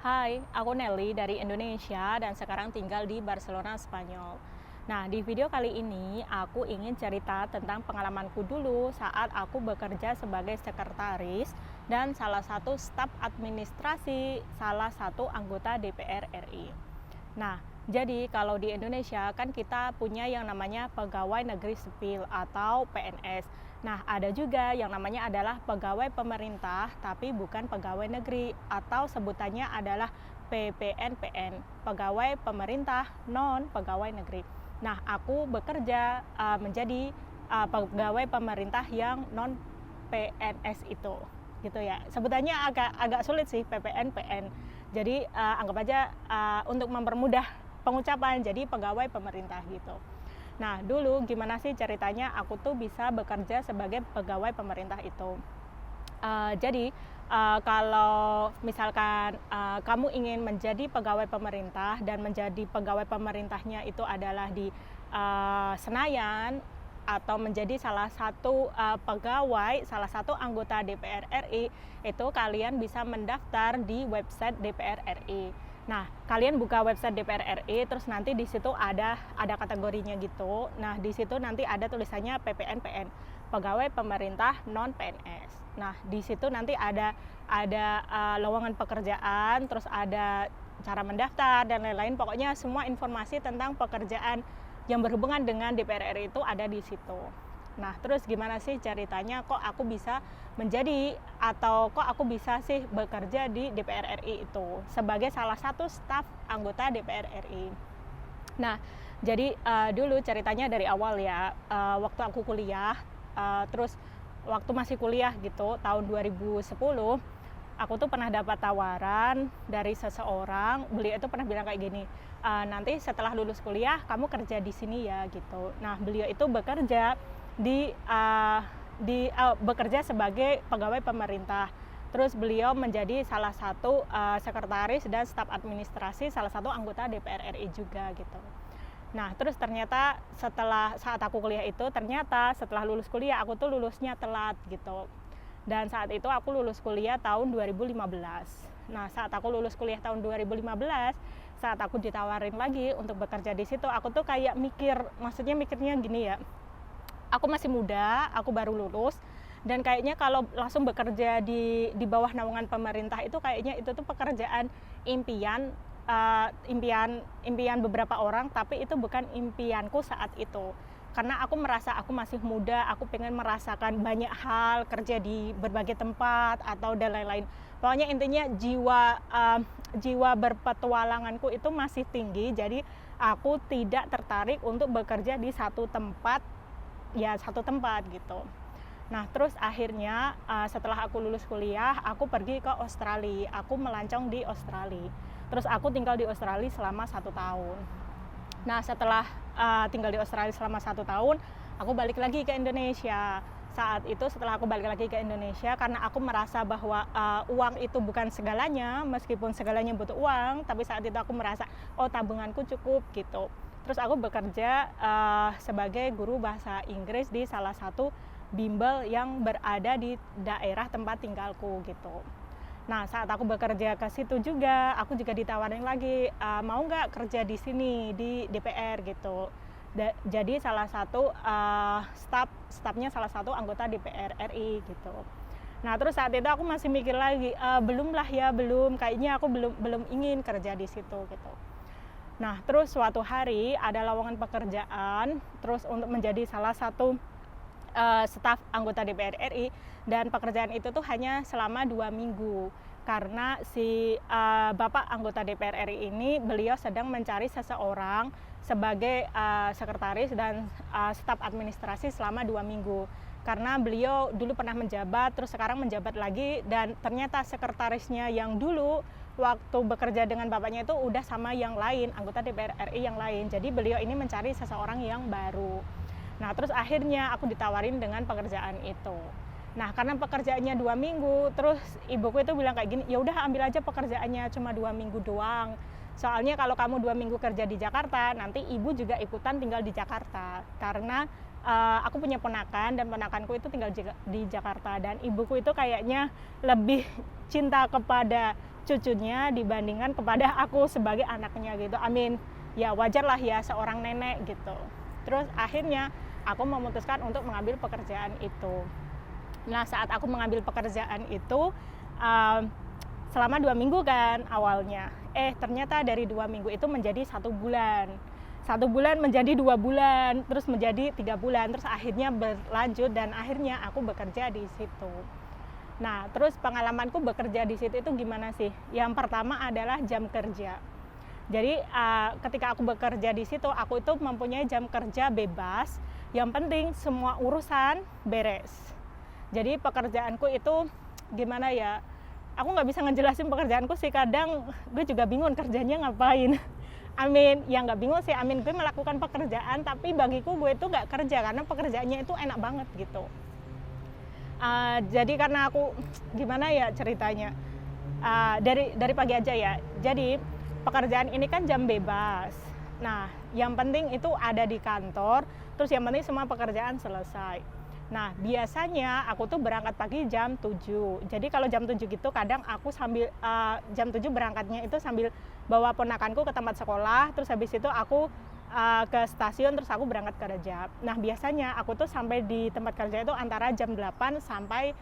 Hai, aku Nelly dari Indonesia dan sekarang tinggal di Barcelona, Spanyol. Nah, di video kali ini aku ingin cerita tentang pengalamanku dulu saat aku bekerja sebagai sekretaris dan salah satu staf administrasi salah satu anggota DPR RI. Nah, jadi kalau di Indonesia kan kita punya yang namanya pegawai negeri sipil atau PNS. Nah, ada juga yang namanya adalah pegawai pemerintah tapi bukan pegawai negeri atau sebutannya adalah PPNPN, pegawai pemerintah non pegawai negeri. Nah, aku bekerja menjadi pegawai pemerintah yang non PNS itu, gitu ya. Sebutannya agak sulit sih PPNPN. Jadi anggap aja untuk mempermudah pengucapan jadi pegawai pemerintah gitu. Nah, dulu gimana sih ceritanya aku tuh bisa bekerja sebagai pegawai pemerintah itu? Jadi kalau misalkan kamu ingin menjadi pegawai pemerintah dan menjadi pegawai pemerintahnya itu adalah di Senayan atau menjadi salah satu pegawai, salah satu anggota DPR RI, itu kalian bisa mendaftar di website DPR RI. Nah, kalian buka website DPR RI, terus nanti di situ ada kategorinya gitu. Nah, di situ nanti ada tulisannya PPNPN, pegawai pemerintah non PNS. Nah, di situ nanti ada lowongan pekerjaan, terus ada cara mendaftar dan lain-lain. Pokoknya semua informasi tentang pekerjaan yang berhubungan dengan DPR RI itu ada di situ. Nah, terus gimana sih ceritanya kok aku bisa menjadi atau kok aku bisa sih bekerja di DPR RI itu sebagai salah satu staf anggota DPR RI. Nah, jadi dulu ceritanya dari awal ya, waktu aku kuliah, terus waktu masih kuliah gitu, tahun 2010, aku tuh pernah dapat tawaran dari seseorang. Beliau itu pernah bilang kayak gini, nanti setelah lulus kuliah kamu kerja di sini ya gitu. Nah, beliau itu bekerja bekerja sebagai pegawai pemerintah. Terus beliau menjadi salah satu sekretaris dan staf administrasi salah satu anggota DPR RI juga gitu. Nah, terus ternyata saat aku kuliah itu, ternyata setelah lulus kuliah aku tuh lulusnya telat gitu. Dan saat itu aku lulus kuliah tahun 2015. Nah, saat aku lulus kuliah tahun 2015, saat aku ditawarin lagi untuk bekerja di situ, aku tuh kayak mikirnya gini ya. Aku masih muda, aku baru lulus, dan kayaknya kalau langsung bekerja di bawah naungan pemerintah itu kayaknya itu tuh pekerjaan impian, impian beberapa orang, tapi itu bukan impianku saat itu. Karena aku merasa aku masih muda, aku pengen merasakan banyak hal, kerja di berbagai tempat atau dan lain-lain. Pokoknya intinya jiwa berpetualanganku itu masih tinggi, jadi aku tidak tertarik untuk bekerja di satu tempat gitu. Nah, terus akhirnya setelah aku lulus kuliah, aku pergi ke Australia, aku melancong di Australia. Terus aku tinggal di Australia selama 1 tahun. Nah, setelah tinggal di Australia selama 1 tahun, aku balik lagi ke Indonesia. Saat itu setelah aku balik lagi ke Indonesia, karena aku merasa bahwa uang itu bukan segalanya, meskipun segalanya butuh uang, tapi saat itu aku merasa, oh tabunganku cukup gitu. Terus aku bekerja sebagai guru bahasa Inggris di salah satu bimbel yang berada di daerah tempat tinggalku gitu. Nah, saat aku bekerja ke situ juga, aku juga ditawarin lagi, mau nggak kerja di sini di DPR gitu. Jadi salah satu stafnya salah satu anggota DPR RI gitu. Nah, terus saat itu aku masih mikir lagi, belum, kayaknya aku belum ingin kerja di situ gitu. Nah, terus suatu hari ada lowongan pekerjaan, terus untuk menjadi salah satu staf anggota DPR RI, dan pekerjaan itu tuh hanya selama 2 minggu. Karena si Bapak anggota DPR RI ini, beliau sedang mencari seseorang sebagai sekretaris dan staf administrasi selama 2 minggu. Karena beliau dulu pernah menjabat, terus sekarang menjabat lagi, dan ternyata sekretarisnya yang dulu waktu bekerja dengan bapaknya itu udah sama yang lain, anggota DPR RI yang lain. Jadi beliau ini mencari seseorang yang baru. Nah, terus akhirnya aku ditawarin dengan pekerjaan itu. Nah, karena pekerjaannya 2 minggu, terus ibuku itu bilang kayak gini, ya udah ambil aja pekerjaannya, cuma 2 minggu doang. Soalnya kalau kamu 2 minggu kerja di Jakarta, nanti ibu juga ikutan tinggal di Jakarta. Karena aku punya ponakan, dan ponakanku itu tinggal di Jakarta, dan ibuku itu kayaknya lebih cinta kepada cucunya dibandingkan kepada aku sebagai anaknya gitu. Ya wajar lah ya seorang nenek gitu. Terus akhirnya aku memutuskan untuk mengambil pekerjaan itu. Nah, saat aku mengambil pekerjaan itu selama 2 minggu kan awalnya. Ternyata dari 2 minggu itu menjadi 1 bulan. 1 bulan menjadi 2 bulan, terus menjadi 3 bulan, terus akhirnya berlanjut dan akhirnya aku bekerja di situ. Nah, terus pengalamanku bekerja di situ itu gimana sih? Yang pertama adalah jam kerja. Jadi ketika aku bekerja di situ, aku itu mempunyai jam kerja bebas. Yang penting semua urusan beres. Jadi pekerjaanku itu gimana ya? Aku nggak bisa ngejelasin pekerjaanku sih. Kadang gue juga bingung kerjanya ngapain. Ya nggak bingung sih. Gue melakukan pekerjaan, tapi bagiku gue itu nggak kerja karena pekerjaannya itu enak banget gitu. Jadi karena aku gimana ya ceritanya? Dari pagi aja ya. Jadi pekerjaan ini kan jam bebas. Nah, yang penting itu ada di kantor, terus yang penting semua pekerjaan selesai. Nah, biasanya aku tuh berangkat pagi jam 7. Jadi kalau jam 7 gitu kadang aku sambil jam 7 berangkatnya itu sambil bawa ponakanku ke tempat sekolah, terus habis itu aku ke stasiun, terus aku berangkat kerja. Nah, biasanya aku tuh sampai di tempat kerja itu antara jam 8 sampai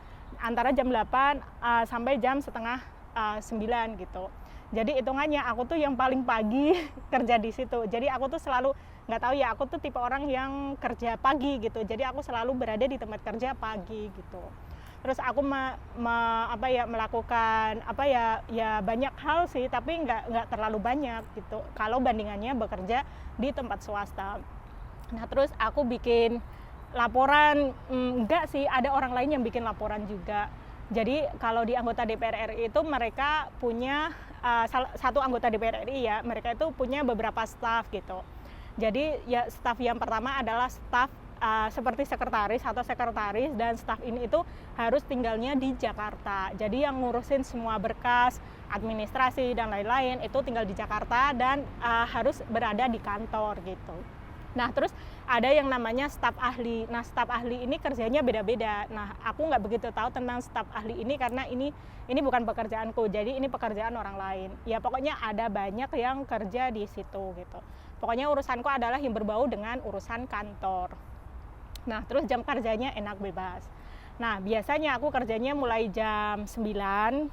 jam setengah 9 gitu. Jadi hitungannya aku tuh yang paling pagi kerja di situ. Jadi aku tuh selalu nggak tahu ya, aku tuh tipe orang yang kerja pagi gitu. Jadi aku selalu berada di tempat kerja pagi gitu. Terus aku melakukan ya banyak hal sih, tapi nggak terlalu banyak gitu. Kalau bandingannya bekerja di tempat swasta. Nah, terus aku bikin laporan, enggak sih, ada orang lain yang bikin laporan juga. Jadi kalau di anggota DPR RI itu mereka punya satu anggota DPR RI ya, mereka itu punya beberapa staf gitu. Jadi ya staf yang pertama adalah staf seperti sekretaris atau sekretaris, dan staf ini itu harus tinggalnya di Jakarta. Jadi yang ngurusin semua berkas, administrasi dan lain-lain itu tinggal di Jakarta dan harus berada di kantor gitu. Nah, terus ada yang namanya staf ahli. Nah, staf ahli ini kerjanya beda-beda. Nah, aku nggak begitu tahu tentang staf ahli ini karena ini bukan pekerjaanku. Jadi ini pekerjaan orang lain. Ya pokoknya ada banyak yang kerja di situ gitu. Pokoknya urusanku adalah yang berbau dengan urusan kantor. Nah, terus jam kerjanya enak bebas. Nah, biasanya aku kerjanya mulai jam 9.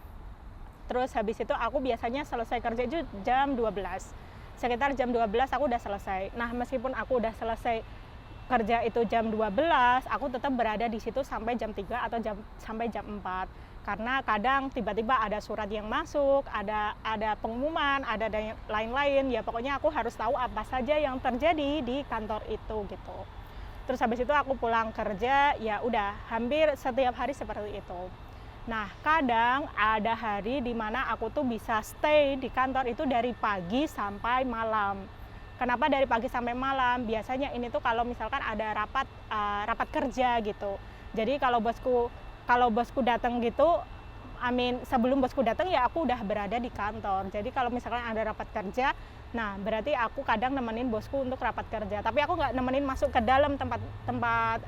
Terus habis itu aku biasanya selesai kerja itu jam 12. Sekitar jam 12 aku udah selesai. Nah, meskipun aku udah selesai kerja itu jam 12, aku tetap berada di situ sampai jam 3 atau sampai jam 4. Karena kadang tiba-tiba ada surat yang masuk, ada pengumuman, ada yang lain-lain. Ya pokoknya aku harus tahu apa saja yang terjadi di kantor itu gitu. Terus habis itu aku pulang kerja, ya udah hampir setiap hari seperti itu. Nah, kadang ada hari di mana aku tuh bisa stay di kantor itu dari pagi sampai malam. Kenapa dari pagi sampai malam? Biasanya ini tuh kalau misalkan ada rapat kerja gitu. Jadi kalau bosku datang gitu, sebelum bosku datang ya aku udah berada di kantor. Jadi kalau misalkan ada rapat kerja, nah berarti aku kadang nemenin bosku untuk rapat kerja. Tapi aku nggak nemenin masuk ke dalam tempat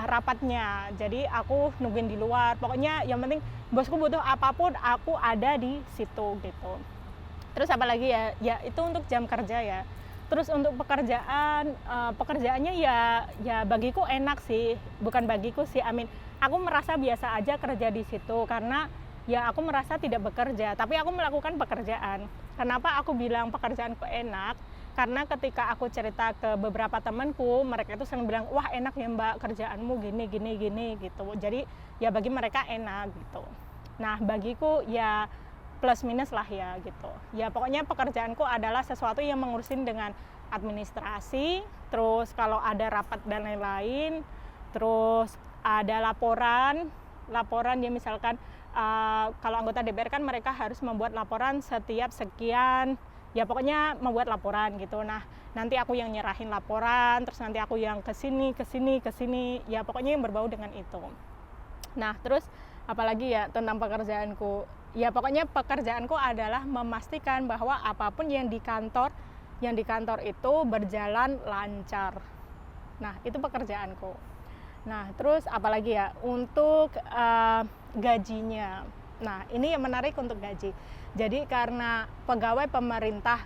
rapatnya. Jadi aku nungguin di luar. Pokoknya yang penting bosku butuh apapun aku ada di situ gitu. Terus apalagi ya itu untuk jam kerja ya. Terus untuk pekerjaannya ya bagiku enak sih. Bukan bagiku sih, aku merasa biasa aja kerja di situ karena ya aku merasa tidak bekerja, tapi aku melakukan pekerjaan. Kenapa aku bilang pekerjaanku enak? Karena ketika aku cerita ke beberapa temanku, mereka itu sering bilang, wah enak ya mbak kerjaanmu gini gitu. Jadi ya bagi mereka enak gitu. Nah bagiku ya plus minus lah ya gitu. Ya pokoknya pekerjaanku adalah sesuatu yang mengurusin dengan administrasi, terus kalau ada rapat dan lain-lain, terus ada laporan ya misalkan kalau anggota DPR kan mereka harus membuat laporan setiap sekian. Ya pokoknya membuat laporan gitu. Nah, nanti aku yang nyerahin laporan, terus nanti aku yang kesini. Ya pokoknya yang berbau dengan itu. Nah, terus apalagi ya tentang pekerjaanku. Ya pokoknya pekerjaanku adalah memastikan bahwa apapun yang di kantor itu berjalan lancar. Nah, itu pekerjaanku. Nah, terus apalagi ya untuk gajinya. Nah, ini yang menarik untuk gaji. Jadi karena pegawai pemerintah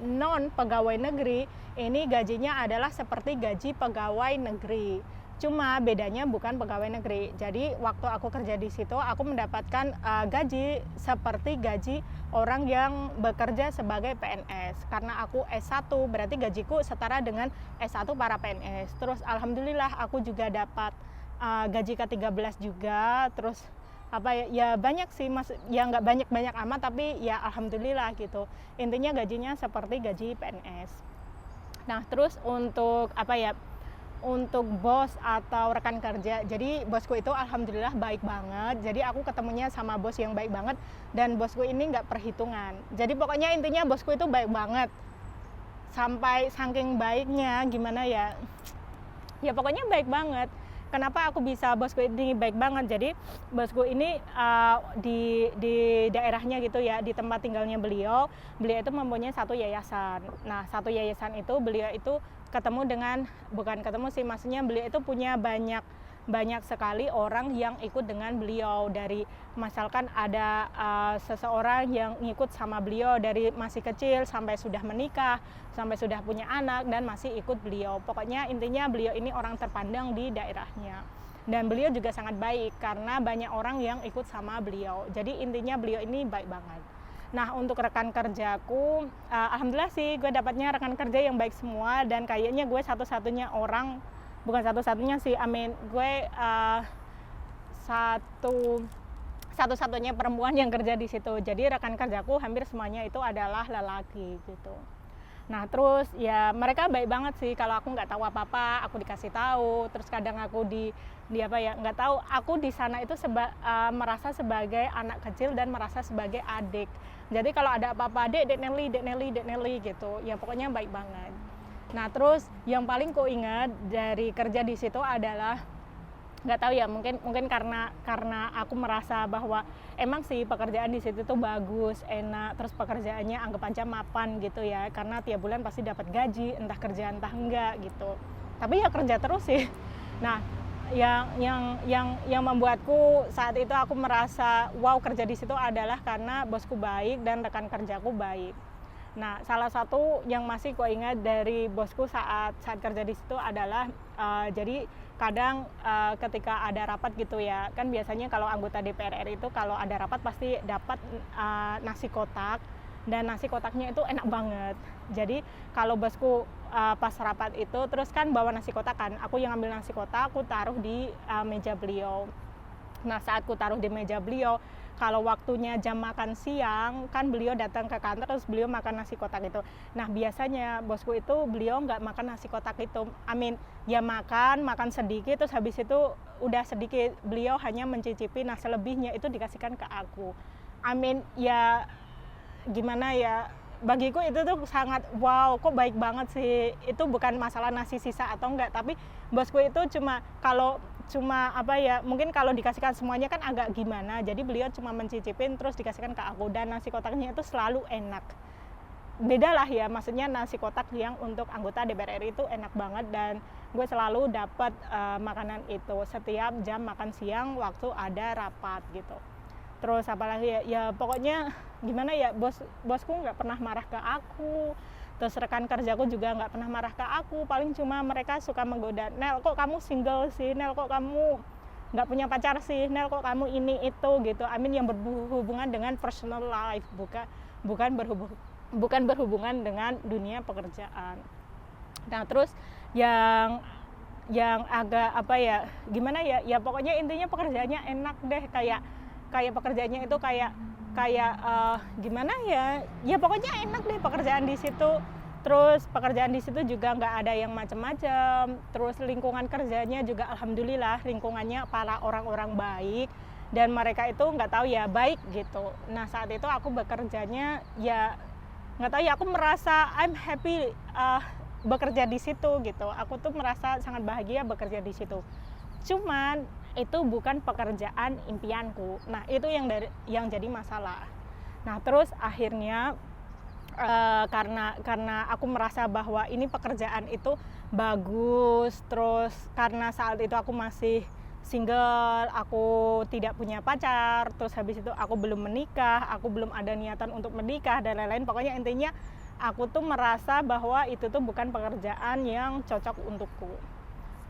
non pegawai negeri ini gajinya adalah seperti gaji pegawai negeri. Cuma bedanya bukan pegawai negeri. Jadi waktu aku kerja di situ aku mendapatkan gaji seperti gaji orang yang bekerja sebagai PNS. Karena aku S1 berarti gajiku setara dengan S1 para PNS. Terus alhamdulillah aku juga dapat gaji ke-13 juga. Terus apa ya banyak sih mas, ya nggak banyak amat tapi ya alhamdulillah gitu. Intinya gajinya seperti gaji PNS. Nah terus untuk apa ya, untuk bos atau rekan kerja, jadi bosku itu alhamdulillah baik banget. Jadi aku ketemunya sama bos yang baik banget, dan bosku ini nggak perhitungan. Jadi pokoknya intinya bosku itu baik banget, sampai saking baiknya gimana ya, ya pokoknya baik banget. Kenapa aku bisa bosku ini baik banget? Jadi bosku ini di daerahnya gitu ya, di tempat tinggalnya beliau itu mempunyai satu yayasan. Nah satu yayasan itu beliau itu ketemu dengan, bukan ketemu sih, maksudnya beliau itu punya banyak sekali orang yang ikut dengan beliau. Dari misalkan ada seseorang yang ngikut sama beliau dari masih kecil sampai sudah menikah, sampai sudah punya anak dan masih ikut beliau. Pokoknya intinya beliau ini orang terpandang di daerahnya. Dan beliau juga sangat baik karena banyak orang yang ikut sama beliau. Jadi intinya beliau ini baik banget. Nah untuk rekan kerjaku, alhamdulillah sih gue dapatnya rekan kerja yang baik semua, dan kayaknya gue satu-satunya orang, bukan satu-satunya sih, gue satu-satunya perempuan yang kerja di situ. Jadi rekan kerjaku hampir semuanya itu adalah lelaki gitu. Nah terus ya mereka baik banget sih, kalau aku nggak tahu apa-apa aku dikasih tahu. Terus kadang aku di apa ya, nggak tahu, aku di sana itu merasa sebagai anak kecil dan merasa sebagai adik. Jadi kalau ada apa-apa, dek Nelly gitu, ya pokoknya baik banget. Nah terus yang paling ku ingat dari kerja di situ adalah, nggak tahu ya, mungkin karena aku merasa bahwa emang sih pekerjaan di situ tuh bagus, enak, terus pekerjaannya anggap aja mapan gitu ya, karena tiap bulan pasti dapat gaji, entah kerja entah enggak gitu. Tapi ya kerja terus sih. Nah yang membuatku saat itu aku merasa wow kerja di situ adalah karena bosku baik dan rekan kerjaku baik. Nah, salah satu yang masih ku ingat dari bosku saat kerja di situ adalah jadi kadang ketika ada rapat gitu ya, kan biasanya kalau anggota DPR RI itu kalau ada rapat pasti dapat nasi kotak, dan nasi kotaknya itu enak banget. Jadi kalau bosku pas rapat itu terus kan bawa nasi kotak kan, aku yang ambil nasi kotak, aku taruh di meja beliau. Nah saat ku taruh di meja beliau, kalau waktunya jam makan siang kan beliau datang ke kantor terus beliau makan nasi kotak itu. Nah biasanya bosku itu beliau nggak makan nasi kotak itu, ya makan sedikit, terus habis itu udah sedikit, beliau hanya mencicipi, nah selebihnya itu dikasihkan ke aku. Ya gimana ya, bagiku itu tuh sangat wow, kok baik banget sih. Itu bukan masalah nasi sisa atau enggak, tapi bosku itu cuma apa ya, mungkin kalau dikasihkan semuanya kan agak gimana, jadi beliau cuma mencicipin terus dikasihkan ke aku, dan nasi kotaknya itu selalu enak. Beda lah ya, maksudnya nasi kotak yang untuk anggota DPR RI itu enak banget, dan gue selalu dapat makanan itu setiap jam makan siang waktu ada rapat gitu. Terus apalagi ya pokoknya gimana ya, bosku nggak pernah marah ke aku. Terus rekan kerjaku juga nggak pernah marah ke aku, paling cuma mereka suka menggoda, Nel kok kamu single sih, Nel kok kamu nggak punya pacar sih, Nel kok kamu ini itu gitu. Yang berhubungan dengan personal life, bukan berhubungan dengan dunia pekerjaan. Nah terus yang agak apa ya, gimana ya, ya pokoknya intinya pekerjaannya enak deh, kayak pekerjaannya itu kayak gimana ya, ya pokoknya enak deh pekerjaan di situ. Terus pekerjaan di situ juga nggak ada yang macam-macam. Terus lingkungan kerjanya juga alhamdulillah lingkungannya para orang-orang baik, dan mereka itu nggak tahu ya baik gitu. Nah saat itu aku bekerjanya ya nggak tahu ya, aku merasa I'm happy bekerja di situ gitu. Aku tuh merasa sangat bahagia bekerja di situ. Cuman itu bukan pekerjaan impianku. Nah itu yang jadi masalah. Nah terus akhirnya karena aku merasa bahwa ini pekerjaan itu bagus, terus karena saat itu aku masih single, aku tidak punya pacar, terus habis itu aku belum menikah, aku belum ada niatan untuk menikah dan lain-lain. Pokoknya intinya aku tuh merasa bahwa itu tuh bukan pekerjaan yang cocok untukku.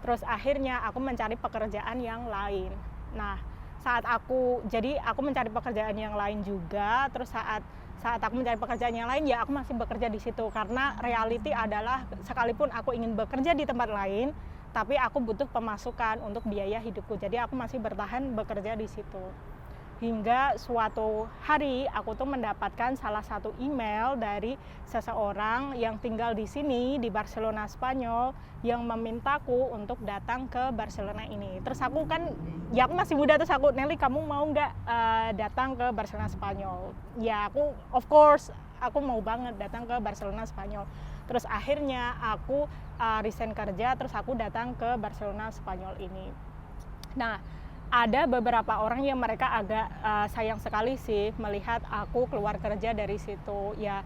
Terus akhirnya aku mencari pekerjaan yang lain. Nah, jadi aku mencari pekerjaan yang lain juga. Terus saat aku mencari pekerjaan yang lain, ya aku masih bekerja di situ, karena reality adalah sekalipun aku ingin bekerja di tempat lain, tapi aku butuh pemasukan untuk biaya hidupku. Jadi aku masih bertahan bekerja di situ. Hingga suatu hari aku tuh mendapatkan salah satu email dari seseorang yang tinggal di sini, di Barcelona, Spanyol, yang memintaku untuk datang ke Barcelona ini. Terus aku kan, ya aku masih muda, terus aku, Nelly kamu mau nggak datang ke Barcelona, Spanyol? Ya aku, of course, aku mau banget datang ke Barcelona, Spanyol. Terus akhirnya aku resign kerja, terus aku datang ke Barcelona, Spanyol ini. Nah, ada beberapa orang yang mereka agak sayang sekali sih melihat aku keluar kerja dari situ. Ya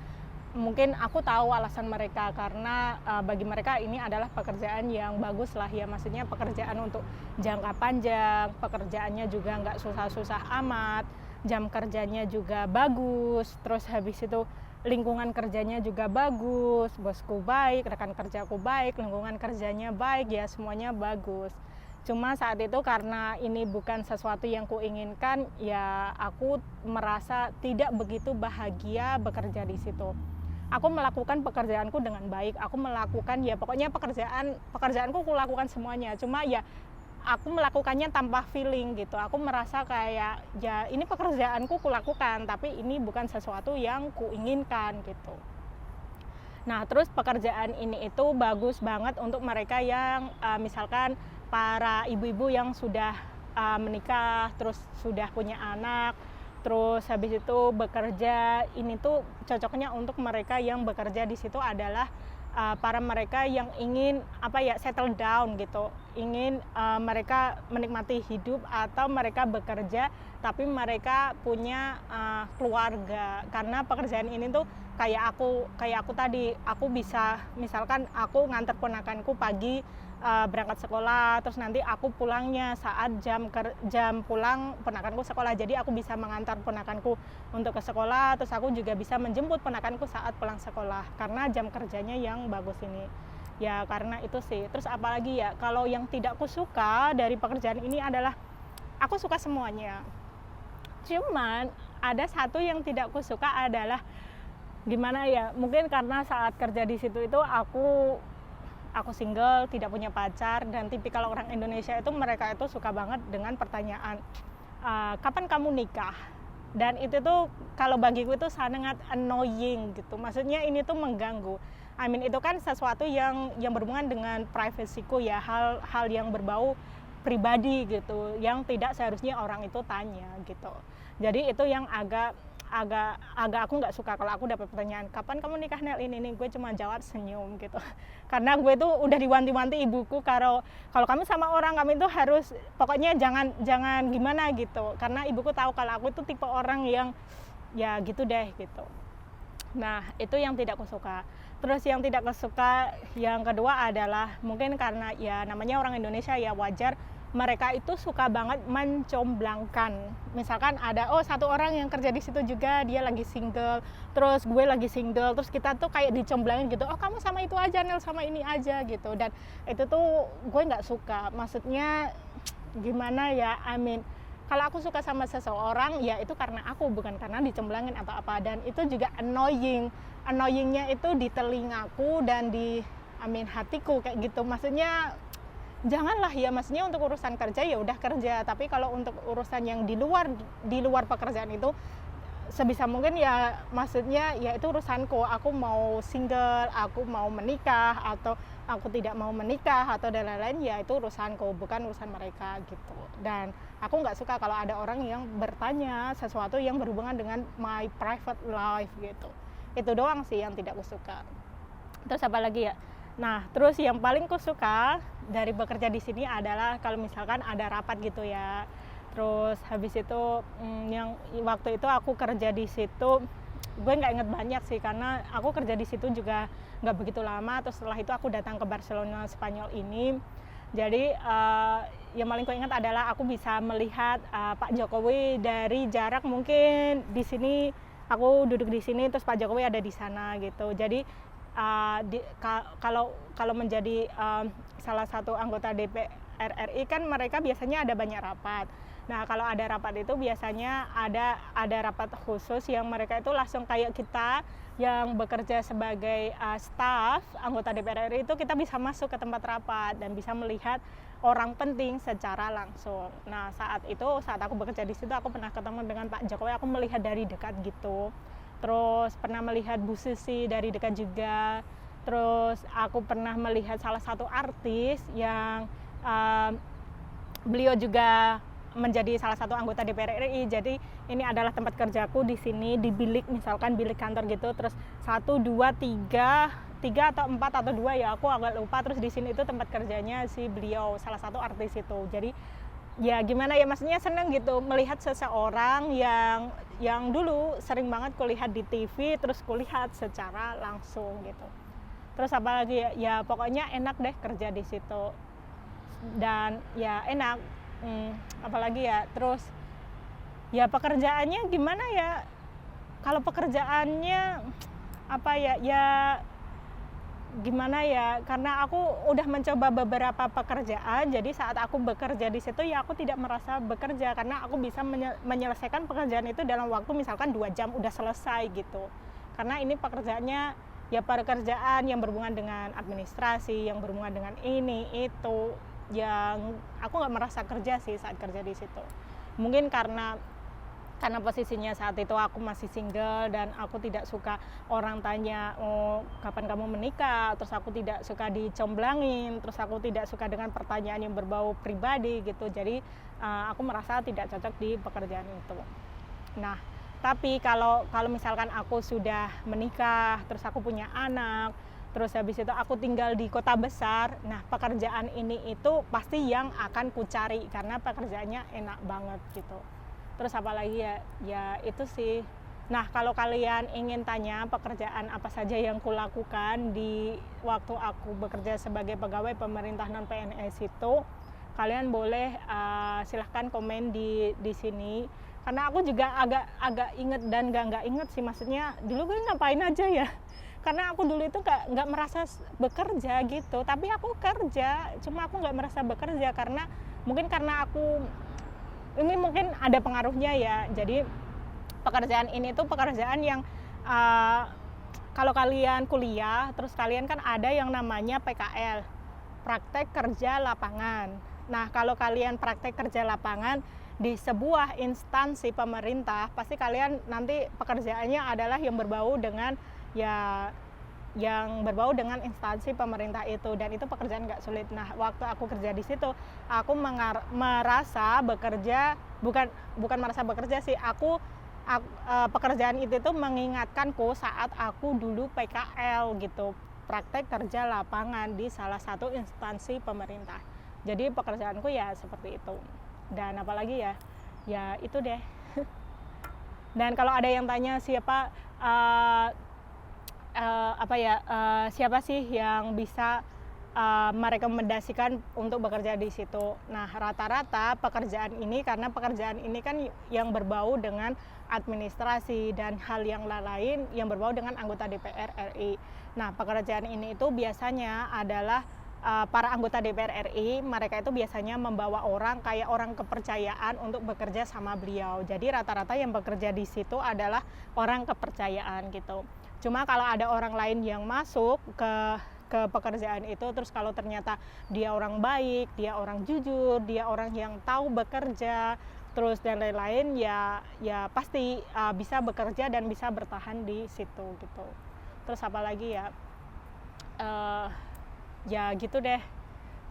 mungkin aku tahu alasan mereka, karena bagi mereka ini adalah pekerjaan yang bagus lah ya, maksudnya pekerjaan untuk jangka panjang, pekerjaannya juga nggak susah-susah amat, jam kerjanya juga bagus, terus habis itu lingkungan kerjanya juga bagus, bosku baik, rekan kerjaku baik, lingkungan kerjanya baik, ya semuanya bagus. Cuma saat itu karena ini bukan sesuatu yang kuinginkan, ya aku merasa tidak begitu bahagia bekerja di situ. Aku melakukan pekerjaanku dengan baik, aku melakukan ya pokoknya pekerjaanku aku lakukan semuanya. Cuma ya aku melakukannya tanpa feeling gitu. Aku merasa kayak ya ini pekerjaanku kulakukan, tapi ini bukan sesuatu yang kuinginkan gitu. Nah, terus pekerjaan ini itu bagus banget untuk mereka yang misalkan para ibu-ibu yang sudah menikah, terus sudah punya anak, terus habis itu bekerja. Ini tuh cocoknya untuk mereka yang bekerja di situ adalah para mereka yang ingin settle down gitu, ingin mereka menikmati hidup, atau mereka bekerja tapi mereka punya keluarga. Karena pekerjaan ini tuh kayak aku tadi, aku bisa misalkan aku nganter ponakanku pagi berangkat sekolah, terus nanti aku pulangnya saat jam pulang ponakanku sekolah, jadi aku bisa mengantar ponakanku untuk ke sekolah, terus aku juga bisa menjemput ponakanku saat pulang sekolah, karena jam kerjanya yang bagus ini. Ya karena itu sih. Terus apalagi ya, kalau yang tidak aku suka dari pekerjaan ini adalah aku suka semuanya, cuman ada satu yang tidak aku suka adalah gimana ya, mungkin karena saat kerja di situ itu aku single, tidak punya pacar, dan tipikal orang Indonesia itu mereka itu suka banget dengan pertanyaan kapan kamu nikah. Dan itu tuh kalau bagiku itu sangat annoying gitu, maksudnya ini tuh mengganggu. Itu kan sesuatu yang berhubungan dengan privasiku ya, hal yang berbau pribadi gitu, yang tidak seharusnya orang itu tanya gitu. Jadi itu yang agak aku nggak suka kalau aku dapat pertanyaan kapan kamu nikah Nel, ini gue cuma jawab senyum gitu. Karena gue tuh udah diwanti-wanti ibuku kalau kamu sama orang, kamu itu harus pokoknya jangan gimana gitu, karena ibuku tahu kalau aku itu tipe orang yang ya gitu deh gitu. Nah itu yang tidak aku suka. Terus yang tidak aku suka yang kedua adalah mungkin karena ya namanya orang Indonesia ya, wajar mereka itu suka banget mencomblangkan. Misalkan ada satu orang yang kerja di situ juga, dia lagi single, terus gue lagi single, terus kita tuh kayak dicomblangin gitu, kamu sama itu aja Nel, sama ini aja gitu. Dan itu tuh gue nggak suka, maksudnya gimana ya, kalau aku suka sama seseorang ya itu karena aku, bukan karena dicomblangin atau apa. Dan itu juga annoyingnya itu di telingaku dan di hatiku kayak gitu. Maksudnya janganlah ya, maksudnya untuk urusan kerja ya udah kerja, tapi kalau untuk urusan yang di luar pekerjaan itu sebisa mungkin ya, maksudnya ya itu urusanku. Aku mau single, aku mau menikah, atau aku tidak mau menikah, atau dan lain-lain, ya itu urusanku, bukan urusan mereka gitu. Dan aku nggak suka kalau ada orang yang bertanya sesuatu yang berhubungan dengan my private life gitu. Itu doang sih yang tidak aku suka. Terus apa lagi ya? Nah, terus yang paling ku suka dari bekerja di sini adalah kalau misalkan ada rapat gitu ya. Terus habis itu yang waktu itu aku kerja di situ, gue nggak inget banyak sih karena aku kerja di situ juga nggak begitu lama. Terus setelah itu aku datang ke Barcelona, Spanyol ini. Jadi yang paling kuingat adalah aku bisa melihat Pak Jokowi dari jarak, mungkin di sini aku duduk di sini terus Pak Jokowi ada di sana gitu. Jadi kalau menjadi salah satu anggota DPR RI kan mereka biasanya ada banyak rapat. Nah, kalau ada rapat itu biasanya ada rapat khusus yang mereka itu langsung kayak kita yang bekerja sebagai staf anggota DPR RI itu kita bisa masuk ke tempat rapat dan bisa melihat orang penting secara langsung. Nah, saat aku bekerja di situ aku pernah ketemu dengan Pak Jokowi, aku melihat dari dekat gitu. Terus pernah melihat Bu Susi dari dekat juga. Terus aku pernah melihat salah satu artis yang beliau juga menjadi salah satu anggota DPR RI. Jadi ini adalah tempat kerjaku di sini, di bilik, misalkan bilik kantor gitu. Terus 1, 2, 3 atau 4 atau 2 ya, aku agak lupa. Terus di sini itu tempat kerjanya si beliau, salah satu artis itu. Jadi ya gimana ya, maksudnya seneng gitu melihat seseorang yang dulu sering banget kulihat di TV, terus kulihat secara langsung gitu. Terus apalagi ya pokoknya enak deh kerja di situ. Dan ya enak, apalagi ya, terus ya pekerjaannya gimana ya, kalau pekerjaannya apa ya gimana ya, karena aku udah mencoba beberapa pekerjaan, jadi saat aku bekerja di situ ya aku tidak merasa bekerja karena aku bisa menyelesaikan pekerjaan itu dalam waktu misalkan 2 jam udah selesai gitu. Karena ini pekerjaannya ya pekerjaan yang berhubungan dengan administrasi, yang berhubungan dengan ini itu, yang aku nggak merasa kerja sih saat kerja di situ. Mungkin karena posisinya saat itu aku masih single dan aku tidak suka orang tanya, oh kapan kamu menikah, terus aku tidak suka dicomblangin, terus aku tidak suka dengan pertanyaan yang berbau pribadi gitu. Jadi aku merasa tidak cocok di pekerjaan itu. Nah, tapi kalau misalkan aku sudah menikah, terus aku punya anak, terus habis itu aku tinggal di kota besar, nah pekerjaan ini itu pasti yang akan kucari karena pekerjaannya enak banget gitu. Terus apalagi ya itu sih. Nah, kalau kalian ingin tanya pekerjaan apa saja yang kulakukan di waktu aku bekerja sebagai pegawai pemerintah non PNS itu, kalian boleh silahkan komen di sini. Karena aku juga agak inget dan nggak inget sih, maksudnya dulu gue ngapain aja ya. Karena aku dulu itu nggak merasa bekerja gitu, tapi aku kerja, cuma aku nggak merasa bekerja karena aku ini mungkin ada pengaruhnya ya. Jadi pekerjaan ini tuh pekerjaan yang kalau kalian kuliah terus kalian kan ada yang namanya PKL, praktek kerja lapangan. Nah, kalau kalian praktek kerja lapangan di sebuah instansi pemerintah, pasti kalian nanti pekerjaannya adalah yang berbau dengan instansi pemerintah itu, dan itu pekerjaan nggak sulit. Nah, waktu aku kerja di situ, aku merasa bekerja, bukan merasa bekerja sih, pekerjaan itu tuh mengingatkanku saat aku dulu PKL gitu, praktek kerja lapangan di salah satu instansi pemerintah. Jadi pekerjaanku ya seperti itu. Dan apalagi ya itu deh. Dan kalau ada yang tanya siapa siapa sih yang bisa merekomendasikan untuk bekerja di situ. Nah, rata-rata pekerjaan ini, karena pekerjaan ini kan yang berbau dengan administrasi dan hal yang lain yang berbau dengan anggota DPR RI. Nah, pekerjaan ini itu biasanya adalah para anggota DPR RI, mereka itu biasanya membawa orang kayak orang kepercayaan untuk bekerja sama beliau. Jadi rata-rata yang bekerja di situ adalah orang kepercayaan gitu. Cuma kalau ada orang lain yang masuk ke pekerjaan itu, terus kalau ternyata dia orang baik, dia orang jujur, dia orang yang tahu bekerja, terus dan lain-lain, ya pasti bisa bekerja dan bisa bertahan di situ gitu. Terus apalagi ya gitu deh.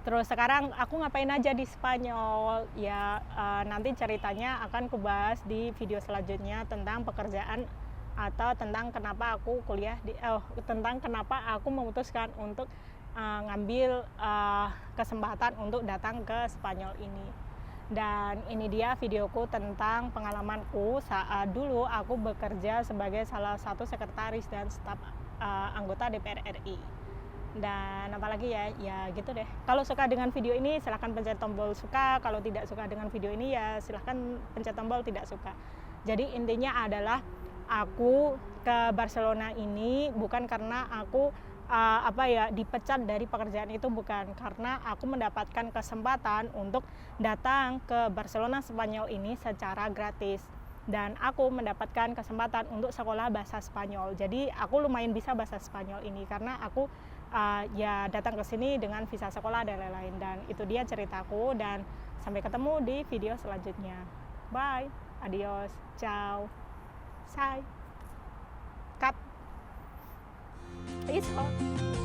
Terus sekarang aku ngapain aja di Spanyol ya, nanti ceritanya akan kubahas di video selanjutnya tentang pekerjaan atau tentang kenapa aku tentang kenapa aku memutuskan untuk ngambil kesempatan untuk datang ke Spanyol ini. Dan ini dia videoku tentang pengalamanku saat dulu aku bekerja sebagai salah satu sekretaris dan staf anggota DPR RI. Dan apalagi ya gitu deh. Kalau suka dengan video ini silahkan pencet tombol suka, kalau tidak suka dengan video ini ya silahkan pencet tombol tidak suka. Jadi intinya adalah aku ke Barcelona ini bukan karena aku dipecat dari pekerjaan itu, bukan, karena aku mendapatkan kesempatan untuk datang ke Barcelona Spanyol ini secara gratis. Dan aku mendapatkan kesempatan untuk sekolah bahasa Spanyol. Jadi aku lumayan bisa bahasa Spanyol ini karena aku ya datang ke sini dengan visa sekolah dan lain-lain. Dan itu dia ceritaku, dan sampai ketemu di video selanjutnya. Bye, adios, ciao, sai, cut, it's all.